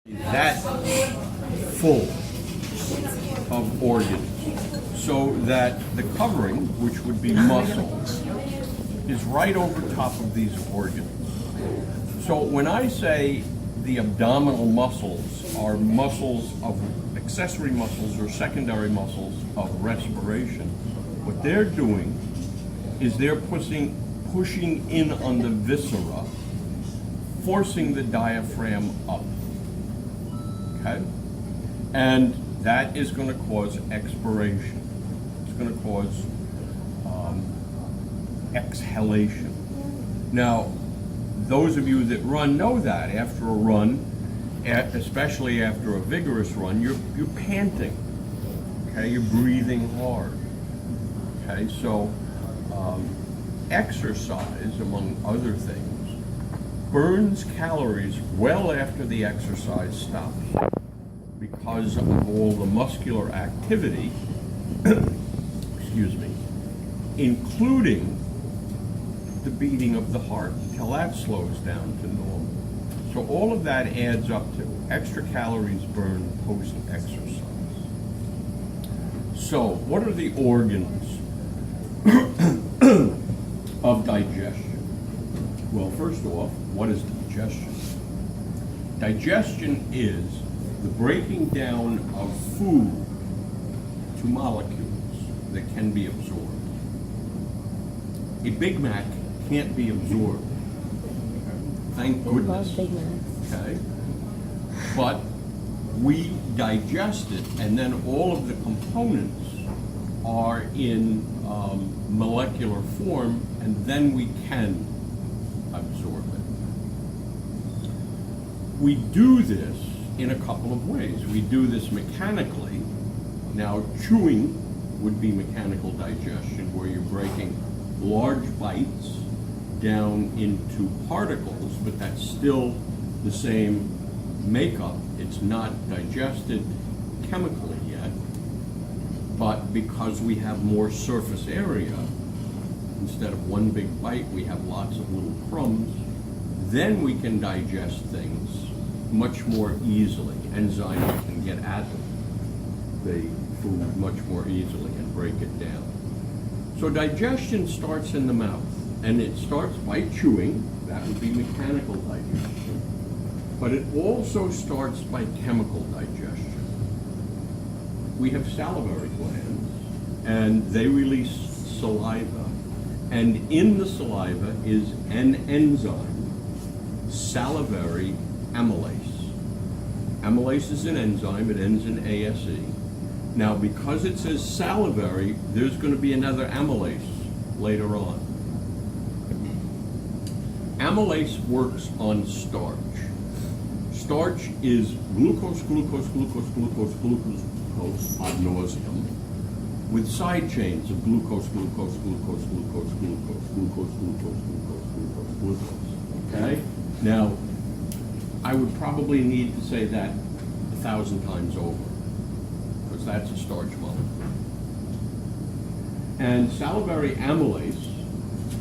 that full of organs, so that the covering, which would be muscle, is right over top of these organs. So when I say the abdominal muscles are muscles of accessory muscles or secondary muscles of respiration, what they're doing is they're pushing in on the viscera, forcing the diaphragm up. Okay? And that is going to cause expiration. It's going to cause exhalation. Now, those of you that run know that after a run, especially after a vigorous run, you're panting. Okay, you're breathing hard. Okay, so exercise, among other things, burns calories well after the exercise stops because of all the muscular activity, excuse me, including the beating of the heart until that slows down to normal. So all of that adds up to extra calories burned post-exercise. So what are the organs of digestion? Well, first off, what is digestion? Digestion is the breaking down of food to molecules that can be absorbed. A Big Mac can't be absorbed. Thank goodness. Big Macs. Okay? But we digest it, and then all of the components are in molecular form, and then we can absorb it. We do this in a couple of ways. We do this mechanically. Now, chewing would be mechanical digestion, where you're breaking large bites down into particles, but that's still the same makeup. It's not digested chemically yet, but because we have more surface area, instead of one big bite, we have lots of little crumbs, then we can digest things much more easily. Enzymes can get at the food much more easily and break it down. So digestion starts in the mouth, and it starts by chewing. That would be mechanical digestion. But it also starts by chemical digestion. We have salivary glands, and they release saliva. And in the saliva is an enzyme, salivary amylase. Amylase is an enzyme, it ends in ASE. Now, because it says salivary, there's going to be another amylase later on. Amylase works on starch. Starch is glucose, glucose, glucose, glucose, glucose ad nauseum, with side chains of glucose, glucose, glucose, glucose, glucose, glucose, glucose, glucose, glucose, glucose. Okay? Now, I would probably need to say that 1,000 times over, because that's a starch molecule. And salivary amylase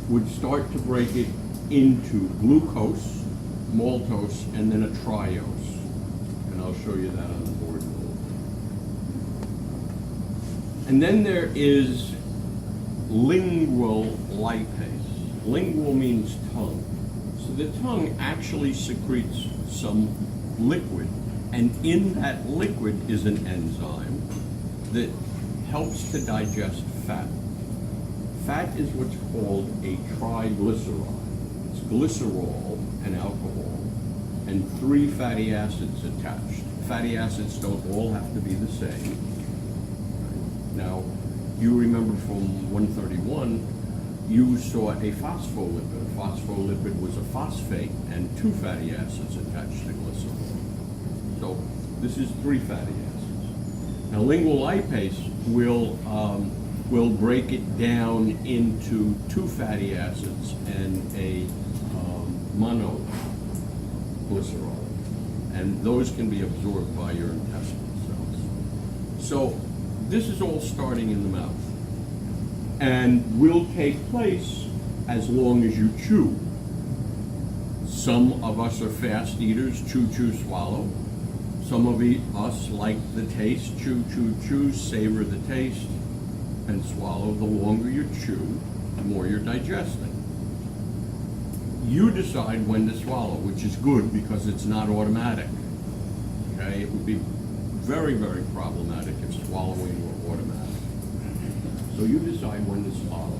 would start to break it into glucose, maltose, and then a triose. And I'll show you that on the board in a little bit. And then there is lingual lipase. Lingual means tongue. So the tongue actually secretes some liquid, and in that liquid is an enzyme that helps to digest fat. Fat is what's called a triglyceride. It's glycerol and alcohol, and 3 fatty acids attached. Fatty acids don't all have to be the same. Now, you remember from 131, you saw a phospholipid. A phospholipid was a phosphate and 2 fatty acids attached to glycerol. So this is 3 fatty acids. Now, lingual lipase will break it down into 2 fatty acids and a monoglycerol, and those can be absorbed by your intestinal cells. So this is all starting in the mouth, and will take place as long as you chew. Some of us are fast eaters, chew, chew, swallow. Some of us like the taste, chew, chew, chew, savor the taste, and swallow. The longer you chew, the more you're digesting. You decide when to swallow, which is good because it's not automatic. Okay, it would be very, very problematic if swallowing were automatic. So you decide when to swallow.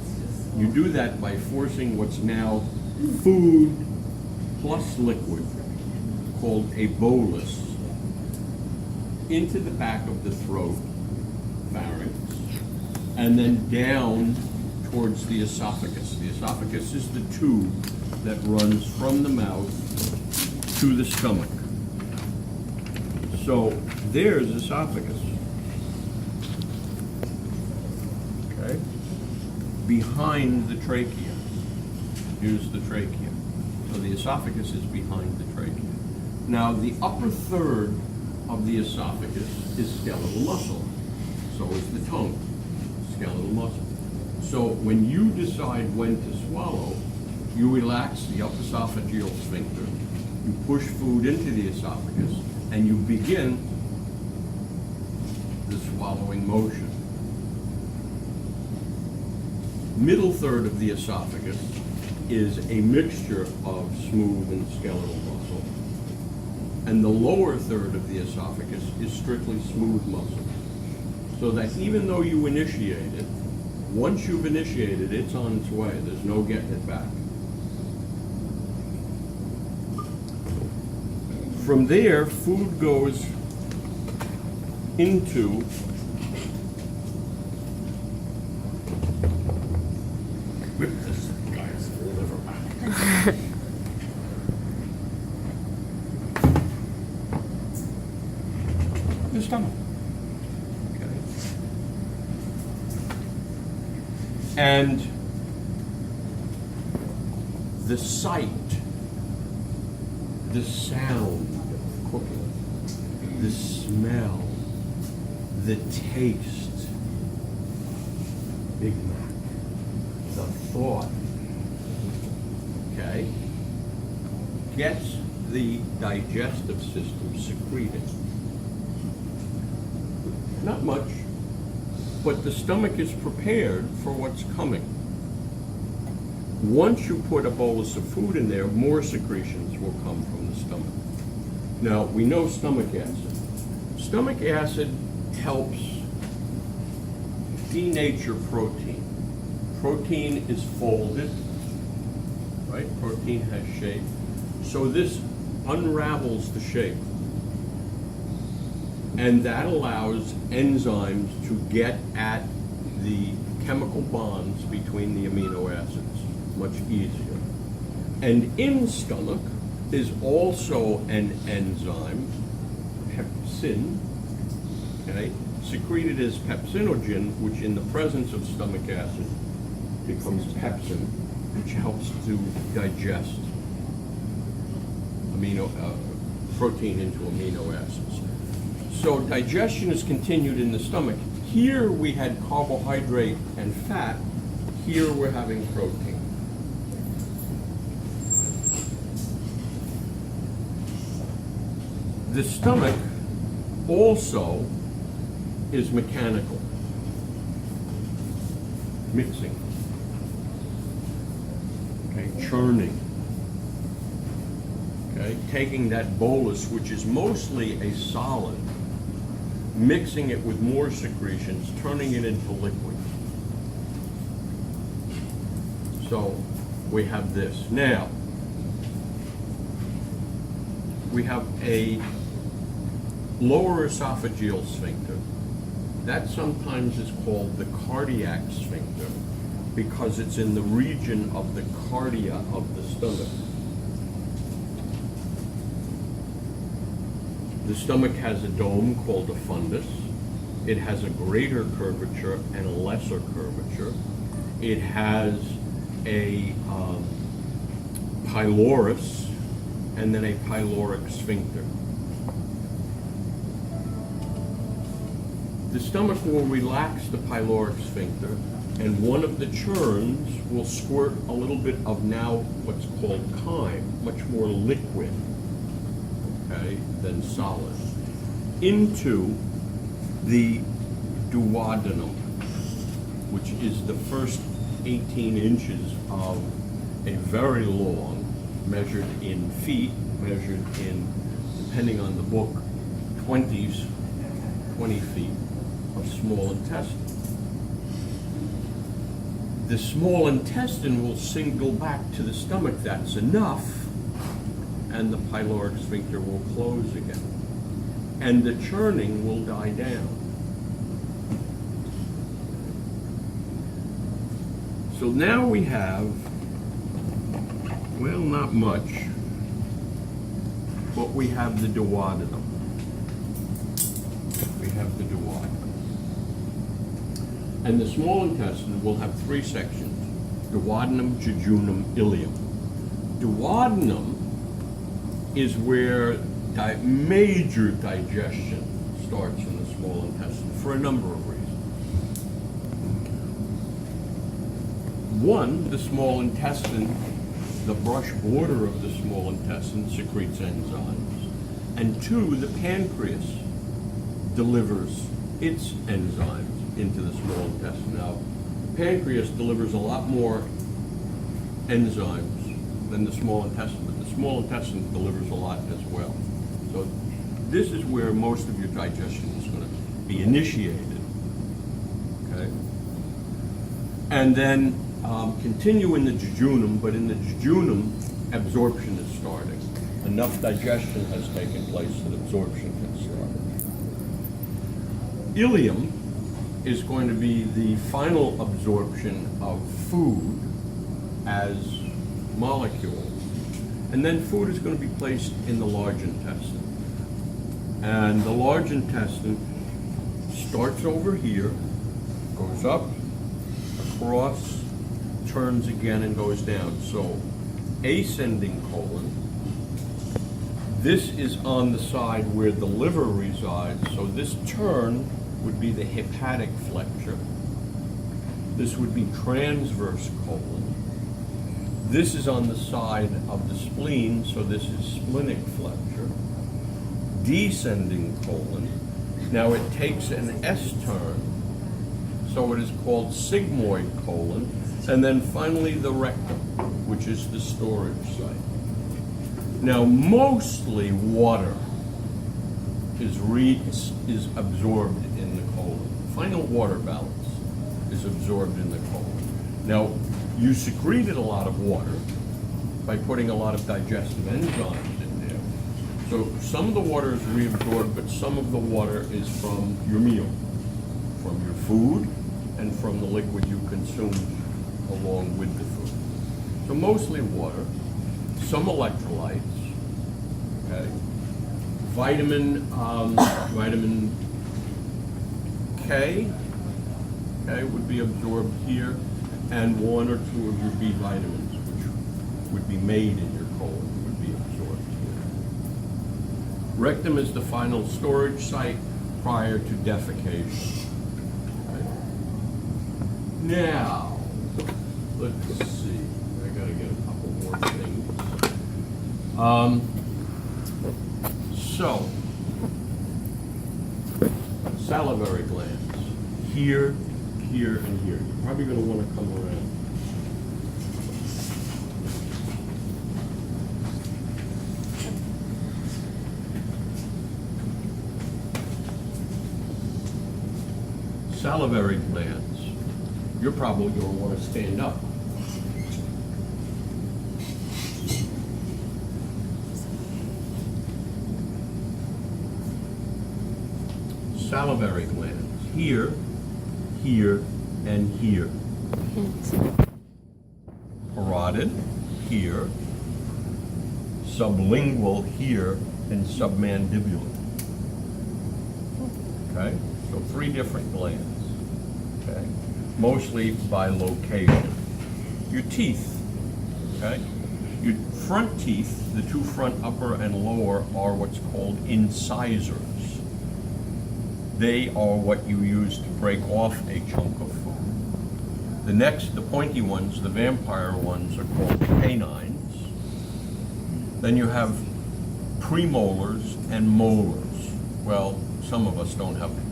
You do that by forcing what's now food plus liquid, called a bolus, into the back of the throat, pharynx, and then down towards the esophagus. The esophagus is the tube that runs from the mouth to the stomach. So there's esophagus. Okay? Behind the trachea. Here's the trachea. So the esophagus is behind the trachea. Now the upper third of the esophagus is skeletal muscle. So is the tongue, skeletal muscle. So when you decide when to swallow, you relax the upper esophageal sphincter, you push food into the esophagus, and you begin the swallowing motion. Middle third of the esophagus is a mixture of smooth and skeletal muscle. And the lower third of the esophagus is strictly smooth muscle. So that even though you initiate it, once you've initiated, it's on its way. There's no getting it back. From there, food goes into whip this guy's liver back. The stomach. Okay. And the sight, the sound of cooking, the smell, the taste, Big Mac, the thought, okay, gets the digestive system secreted. Not much, but the stomach is prepared for what's coming. Once you put a bolus of food in there, more secretions will come from the stomach. Now, we know stomach acid. Stomach acid helps denature protein. Protein is folded, right? Protein has shape. So this unravels the shape. And that allows enzymes to get at the chemical bonds between the amino acids much easier. And in stomach is also an enzyme, pepsin, okay, secreted as pepsinogen, which in the presence of stomach acid becomes pepsin, which helps to digest protein into amino acids. So digestion is continued in the stomach. Here we had carbohydrate and fat. Here we're having protein. The stomach also is mechanical. Mixing. Okay, churning. Okay, taking that bolus, which is mostly a solid, mixing it with more secretions, turning it into liquid. So we have this. Now, we have a lower esophageal sphincter. That sometimes is called the cardiac sphincter because it's in the region of the cardia of the stomach. The stomach has a dome called a fundus. It has a greater curvature and a lesser curvature. It has a pylorus and then a pyloric sphincter. The stomach will relax the pyloric sphincter, and one of the churns will squirt a little bit of now what's called chyme, much more liquid, okay, than solid. into the duodenum, which is the first 18 inches of a very long, measured in feet, measured in, depending on the book, 20 feet of small intestine. The small intestine will single back to the stomach. That's enough, and the pyloric sphincter will close again. And the churning will die down. So now we have, well, not much, but we have the duodenum. We have the duodenum. And the small intestine will have three sections: duodenum, jejunum, ileum. Duodenum is where major digestion starts in the small intestine for a number of reasons. One, the small intestine, the brush border of the small intestine secretes enzymes. And two, the pancreas delivers its enzymes into the small intestine. Now, the pancreas delivers a lot more enzymes than the small intestine, but the small intestine delivers a lot as well. So this is where most of your digestion is going to be initiated. Okay? And then continue in the jejunum, but in the jejunum, absorption is starting. Enough digestion has taken place that absorption can start. Ileum is going to be the final absorption of food as molecules. And then food is going to be placed in the large intestine. And the large intestine starts over here, goes up, across, turns again, and goes down. So ascending colon. This is on the side where the liver resides. So this turn would be the hepatic flexure. This would be transverse colon. This is on the side of the spleen, so this is splenic flexure. Descending colon. Now it takes an S turn, so it is called sigmoid colon. And then finally the rectum, which is the storage site. Now mostly water is absorbed in the colon. Final water balance is absorbed in the colon. Now, you secreted a lot of water by putting a lot of digestive enzymes in there. So some of the water is reabsorbed, but some of the water is from your meal, from your food, and from the liquid you consume along with the food. So mostly water, some electrolytes, okay? Vitamin K, okay, would be absorbed here, and one or two of your B vitamins, which would be made in your colon, would be absorbed here. Rectum is the final storage site prior to defecation. Okay. Now, let's see. I gotta get a couple more things. So, salivary glands. Here, here, and here. You're probably going to want to come around. Salivary glands. You're probably going to want to stand up. Salivary glands. Here, here, and here. Parotid, here. Sublingual, here, and submandibular. Okay? So 3 different glands. Okay? Mostly by location. Your teeth. Okay? Your front teeth, the 2 front, upper and lower, are what's called incisors. They are what you use to break off a chunk of food. The next, the pointy ones, the vampire ones, are called canines. Then you have premolars and molars. Well, some of us don't have